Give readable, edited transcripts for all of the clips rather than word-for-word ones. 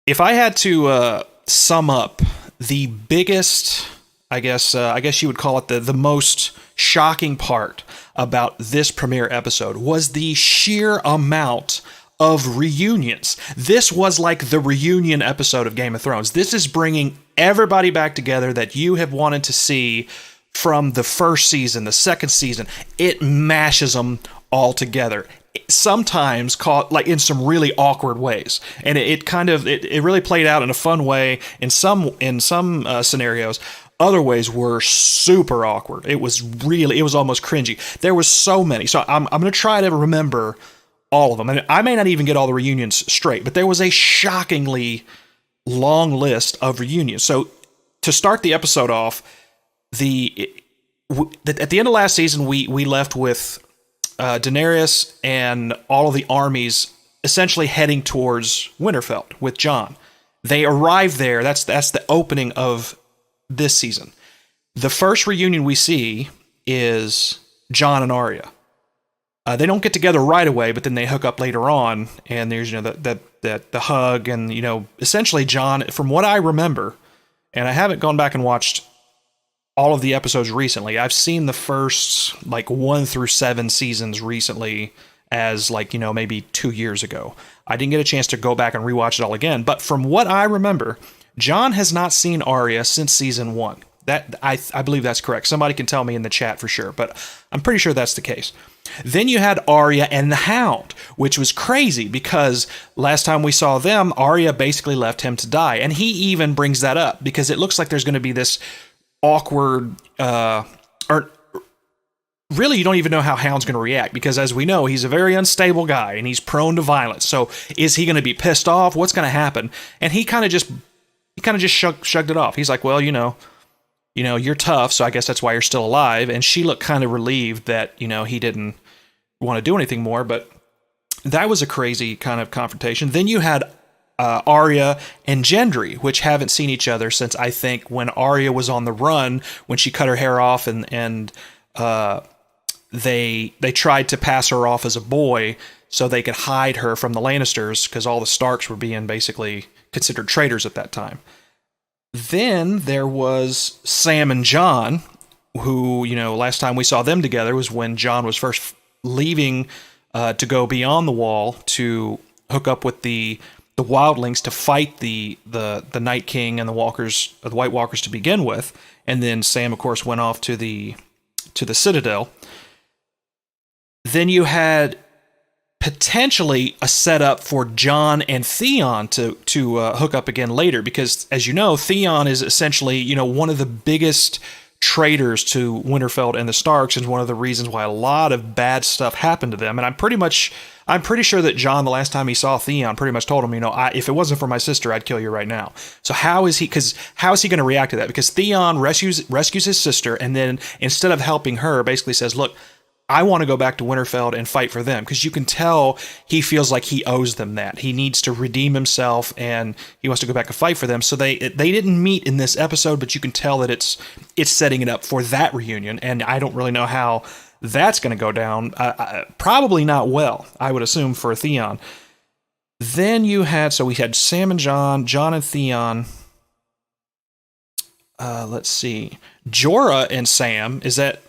If I had to sum up the biggest, I guess you would call it the most shocking part about this premiere episode was the sheer amount of reunions. This was like the reunion episode of Game of Thrones. This is bringing everybody back together that you have wanted to see from the first season, the second season. It mashes them all together. Sometimes caught like in some really awkward ways, and it really played out in a fun way in some scenarios. Other ways were super awkward. It was almost cringy. There was so many. So I'm going to try to remember all of them. And I may not even get all the reunions straight, but there was a shockingly long list of reunions. So to start the episode off, at the end of last season, we left with Daenerys and all of the armies essentially heading towards Winterfell with Jon. They arrive there. That's the opening of this season. The first reunion we see is Jon and Arya. They don't get together right away, but then they hook up later on, and there's the hug, and essentially Jon, from what I remember, and I haven't gone back and watched all of the episodes recently. I've seen the first 1 through 7 seasons recently, as maybe 2 years ago. I didn't get a chance to go back and rewatch it all again, but from what I remember, Jon has not seen Arya since season 1. That I believe that's correct. Somebody can tell me in the chat for sure, but I'm pretty sure that's the case. Then you had Arya and the Hound, which was crazy because last time we saw them, Arya basically left him to die, and he even brings that up because it looks like there's going to be this awkward, or really you don't even know how Hound's going to react because, as we know, he's a very unstable guy and he's prone to violence. So is he going to be pissed off? What's going to happen? And he kind of just shrugged it off. He's like, well, you're tough, so I guess that's why you're still alive. And she looked kind of relieved that, he didn't want to do anything more, but that was a crazy kind of confrontation. Then you had Arya and Gendry, which haven't seen each other since, I think, when Arya was on the run, when she cut her hair off and they tried to pass her off as a boy so they could hide her from the Lannisters because all the Starks were being basically considered traitors at that time. Then there was Sam and Jon, who, last time we saw them together was when Jon was first leaving to go beyond the wall to hook up with the wildlings to fight the Night King and the White Walkers to begin with. And then Sam, of course, went off to the Citadel. Then you had potentially a setup for Jon and Theon to hook up again later, because as you know, Theon is essentially, one of the biggest traitors to Winterfell and the Starks, and one of the reasons why a lot of bad stuff happened to them. And I'm pretty sure that Jon, the last time he saw Theon, pretty much told him, if it wasn't for my sister, I'd kill you right now. So how is he going to react to that? Because Theon rescues his sister, and then instead of helping her, basically says, look, I want to go back to Winterfell and fight for them, because you can tell he feels like he owes them that. He needs to redeem himself, and he wants to go back and fight for them. So they didn't meet in this episode, but you can tell that it's setting it up for that reunion, and I don't really know how that's going to go down. Probably not well, I would assume, for Theon. Then we had Sam and Jon and Theon. Let's see. Jorah and Sam, is that...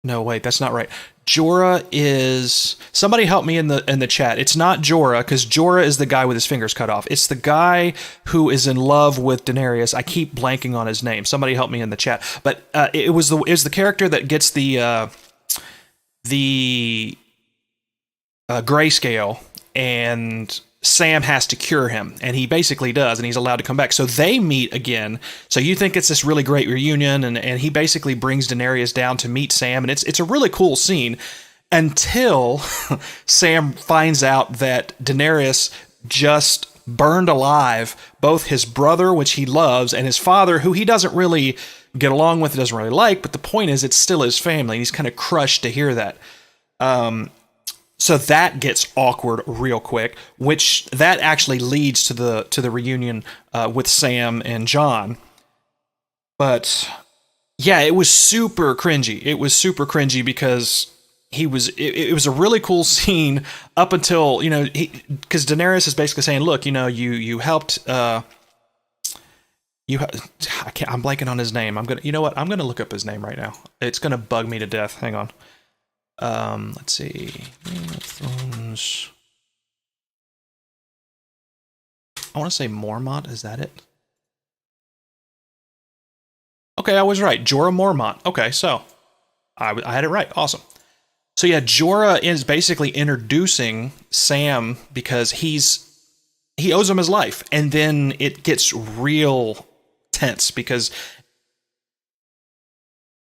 No, wait, that's not right. Jorah is... Somebody help me in the chat. It's not Jorah, because Jorah is the guy with his fingers cut off. It's the guy who is in love with Daenerys. I keep blanking on his name. Somebody help me in the chat. But it was the character that gets the grayscale, and Sam has to cure him, and he basically does, and he's allowed to come back. So they meet again. So you think it's this really great reunion, and he basically brings Daenerys down to meet Sam, and it's a really cool scene until Sam finds out that Daenerys just burned alive both his brother, which he loves, and his father, who he doesn't really get along with, doesn't really like, but the point is it's still his family, and he's kind of crushed to hear that. So that gets awkward real quick, which that actually leads to the reunion with Sam and Jon. But yeah, it was super cringy. It was super cringy because it was a really cool scene up until, because Daenerys is basically saying, look, you helped, I'm blanking on his name. I'm gonna look up his name right now. It's gonna bug me to death. Hang on. Let's see. Game of Thrones. I want to say Mormont. Is that it? Okay, I was right. Jorah Mormont. Okay, so I had it right. Awesome. So yeah, Jorah is basically introducing Sam because he owes him his life, and then it gets real tense because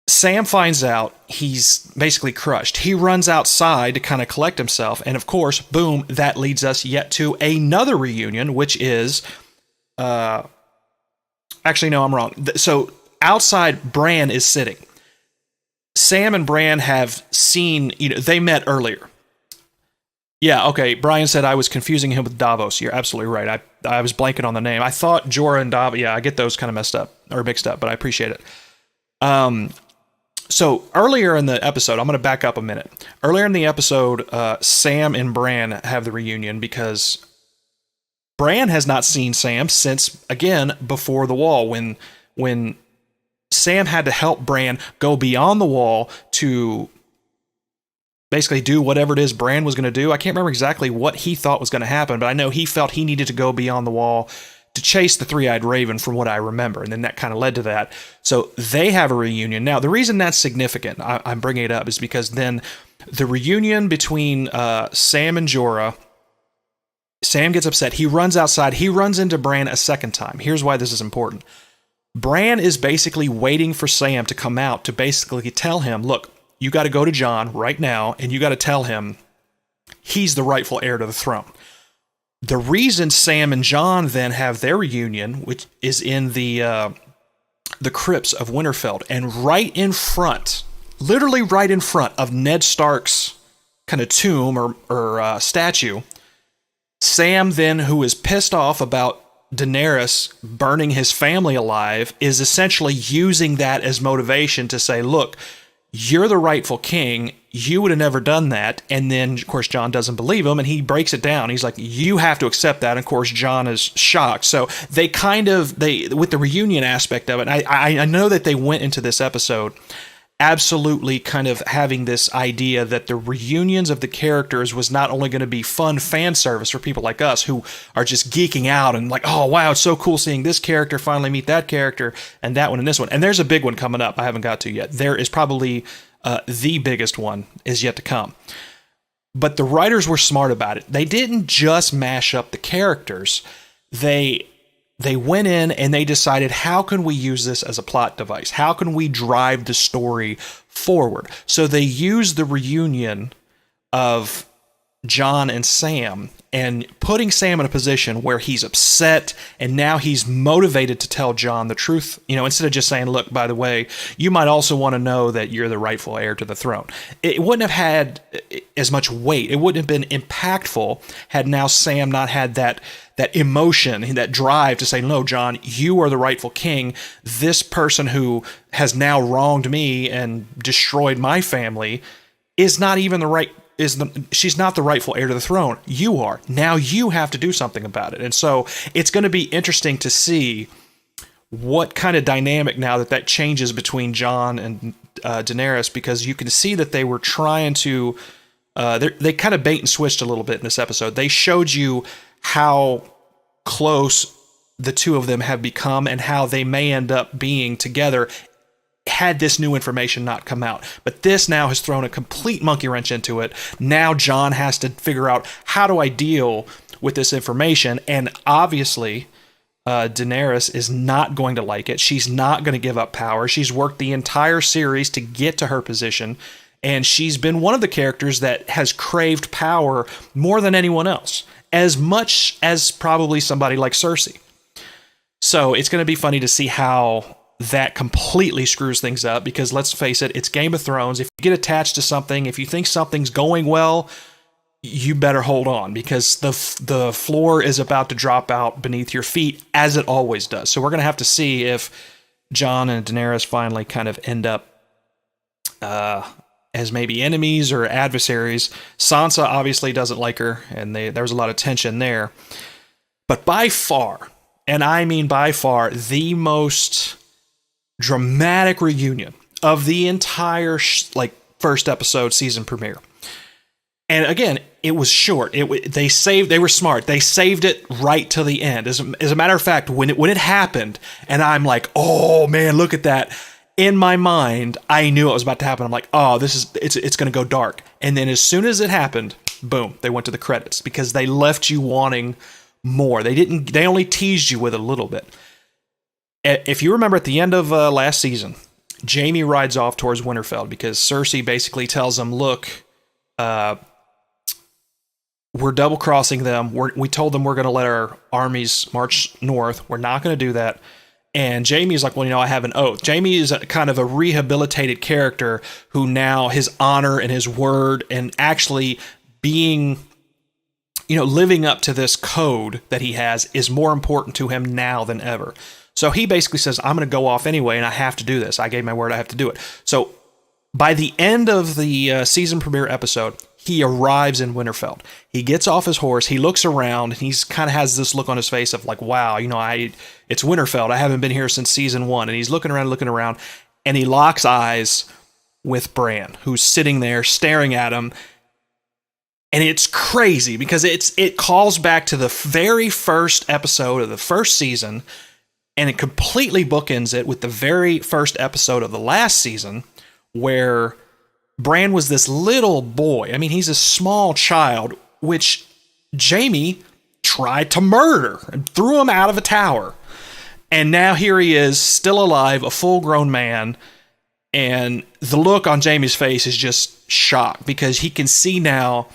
Sam finds out he's basically crushed. He runs outside to kind of collect himself, and of course, boom, that leads us yet to another reunion, which is, actually, no, I'm wrong. So outside, Bran is sitting. Sam and Bran have seen, they met earlier. Yeah, okay, Brian said I was confusing him with Davos. You're absolutely right. I was blanking on the name. I thought Jorah and Davos, yeah, I get those kind of mixed up, but I appreciate it. So earlier in the episode, I'm going to back up a minute. Earlier in the episode, Sam and Bran have the reunion because Bran has not seen Sam since, again, before the wall, when Sam had to help Bran go beyond the wall to basically do whatever it is Bran was going to do. I can't remember exactly what he thought was going to happen, but I know he felt he needed to go beyond the wall to chase the three-eyed raven from what I remember, and then that kind of led to that. So they have a reunion. Now, the reason that's significant, I'm bringing it up, is because then the reunion between Sam and Jorah, Sam gets upset. He runs outside. He runs into Bran a second time. Here's why this is important. Bran is basically waiting for Sam to come out to basically tell him, look, you got to go to Jon right now, and you got to tell him he's the rightful heir to the throne. The reason Sam and Jon then have their reunion, which is in the crypts of Winterfell, and right in front, literally right in front of Ned Stark's kind of tomb or statue, Sam then, who is pissed off about Daenerys burning his family alive, is essentially using that as motivation to say, look, you're the rightful king. You would have never done that. And then, of course, Jon doesn't believe him, and he breaks it down. He's like, you have to accept that. And, of course, Jon is shocked. So they with the reunion aspect of it, I know that they went into this episode absolutely kind of having this idea that the reunions of the characters was not only going to be fun fan service for people like us who are just geeking out and like, oh, wow, it's so cool seeing this character finally meet that character and that one and this one. And there's a big one coming up I haven't got to yet. There is probably the biggest one is yet to come. But the writers were smart about it. They didn't just mash up the characters. They went in and they decided, how can we use this as a plot device? How can we drive the story forward? So they used the reunion of Jon and Sam and putting Sam in a position where he's upset and now he's motivated to tell Jon the truth, instead of just saying, look, by the way, you might also want to know that you're the rightful heir to the throne. It wouldn't have had as much weight. It wouldn't have been impactful had now Sam not had that emotion, that drive to say, no, Jon, you are the rightful king. This person who has now wronged me and destroyed my family is not even she's not the rightful heir to the throne. You are. Now you have to do something about it. And so it's going to be interesting to see what kind of dynamic now that changes between Jon and Daenerys, because you can see that they were trying to, they kind of bait and switched a little bit in this episode. They showed you how close the two of them have become and how they may end up being together had this new information not come out. But this now has thrown a complete monkey wrench into it. Now Jon has to figure out, how do I deal with this information? And obviously, Daenerys is not going to like it. She's not going to give up power. She's worked the entire series to get to her position, and she's been one of the characters that has craved power more than anyone else, as much as probably somebody like Cersei. So it's going to be funny to see how that completely screws things up, because let's face it, it's Game of Thrones. If you get attached to something, if you think something's going well, you better hold on, because the floor is about to drop out beneath your feet, as it always does. So we're going to have to see if Jon and Daenerys finally kind of end up as maybe enemies or adversaries. Sansa obviously doesn't like her, and there was a lot of tension there. But by far, and I mean by far, the most dramatic reunion of the entire first episode season premiere. And again, it was short. They were smart. They saved it right till the end. As a matter of fact, when it happened, and I'm like, oh man, look at that. In my mind, I knew it was about to happen. I'm like, oh, it's going to go dark. And then as soon as it happened, boom, they went to the credits because they left you wanting more. They only teased you with a little bit. If you remember at the end of last season, Jaime rides off towards Winterfell because Cersei basically tells him, look, we're double crossing them. We told them we're going to let our armies march north. We're not going to do that. And Jaime's like, well, I have an oath. Jaime is kind of a rehabilitated character who now his honor and his word and actually being, living up to this code that he has is more important to him now than ever. So he basically says, I'm going to go off anyway, and I have to do this. I gave my word, I have to do it. So by the end of the season premiere episode, he arrives in Winterfell. He gets off his horse. He looks around, and he's kind of has this look on his face of like, wow, it's Winterfell. I haven't been here since season 1. And he's looking around, and he locks eyes with Bran, who's sitting there staring at him. And it's crazy because it calls back to the very first episode of the first season, and it completely bookends it with the very first episode of the last season, where Bran was this little boy. I mean, he's a small child, which Jaime tried to murder and threw him out of a tower. And now here he is, still alive, a full-grown man. And the look on Jaime's face is just shock because he can see now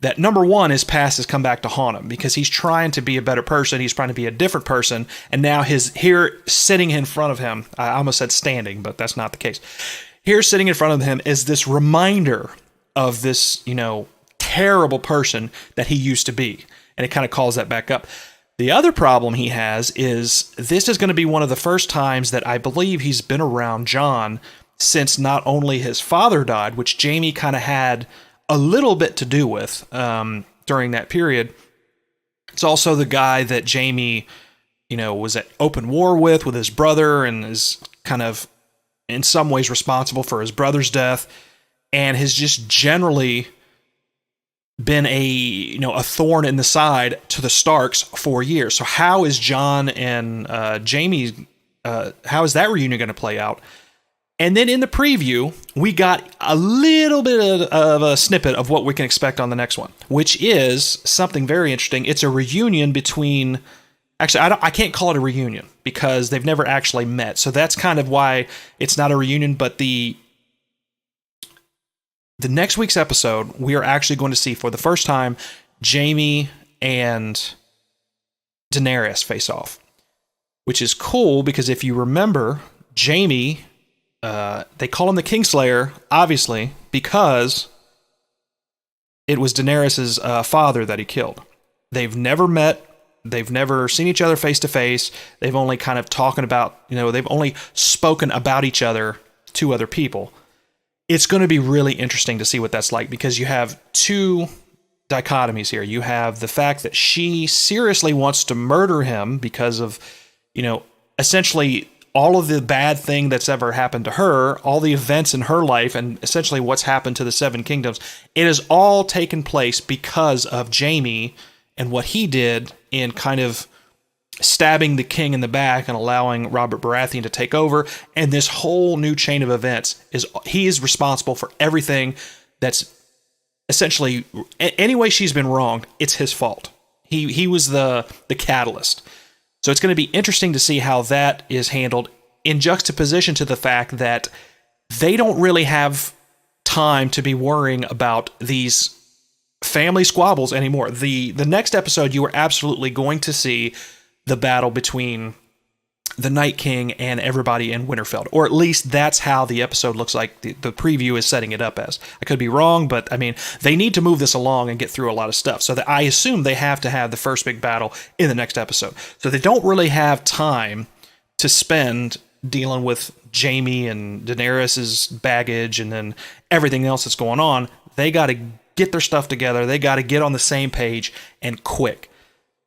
that, number one, his past has come back to haunt him because he's trying to be a better person. He's trying to be a different person. And now here sitting in front of him, I almost said standing, but that's not the case. Here sitting in front of him is this reminder of this, terrible person that he used to be. And it kind of calls that back up. The other problem he has is this is going to be one of the first times that I believe he's been around Jon since not only his father died, which Jaime kind of had a little bit to do with during that period. It's also the guy that Jaime, was at open war with his brother and is kind of in some ways responsible for his brother's death, and has just generally been a thorn in the side to the Starks for years. So how is Jon and Jaime, how is that reunion going to play out? And then in the preview, we got a little bit of a snippet of what we can expect on the next one, which is something very interesting. It's a reunion between... Actually, I can't call it a reunion because they've never actually met. So that's kind of why it's not a reunion. But the next week's episode, we are actually going to see for the first time Jaime and Daenerys face off, which is cool because if you remember, Jaime, they call him the Kingslayer, obviously, because it was Daenerys' father that he killed. They've never met. They've never seen each other face to face. They've only kind of talking about, they've only spoken about each other to other people. It's going to be really interesting to see what that's like because you have two dichotomies here. You have the fact that she seriously wants to murder him because of, essentially all of the bad thing that's ever happened to her, all the events in her life, and essentially what's happened to the Seven Kingdoms. It has all taken place because of Jaime and what he did in kind of stabbing the king in the back and allowing Robert Baratheon to take over. And this whole new chain of events he is responsible for everything that's essentially, any way she's been wronged, it's his fault. He was the catalyst. So it's going to be interesting to see how that is handled in juxtaposition to the fact that they don't really have time to be worrying about these family squabbles anymore. The next episode, you are absolutely going to see the battle between the Night King and everybody in Winterfell, or at least that's how the episode looks like. The preview is setting it up as. I could be wrong, but I mean, they need to move this along and get through a lot of stuff. So that I assume they have to have the first big battle in the next episode. So they don't really have time to spend dealing with Jaime and Daenerys's baggage and then everything else that's going on. They got to get their stuff together. They got to get on the same page and quick.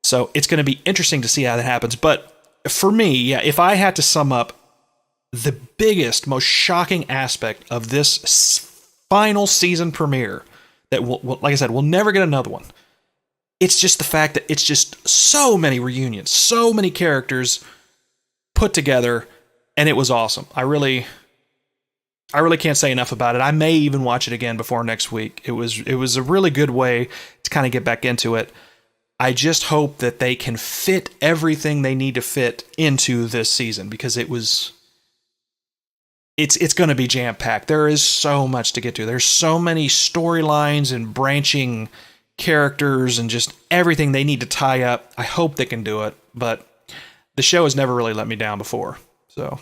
So it's going to be interesting to see how that happens. But for me, yeah, if I had to sum up the biggest, most shocking aspect of this final season premiere that like I said, we'll never get another one. It's just the fact that it's just so many reunions, so many characters put together, and it was awesome. I really can't say enough about it. I may even watch it again before next week. It was a really good way to kind of get back into it. I just hope that they can fit everything they need to fit into this season, because it's going to be jam-packed. There is so much to get to. There's so many storylines and branching characters and just everything they need to tie up. I hope they can do it, but the show has never really let me down before. So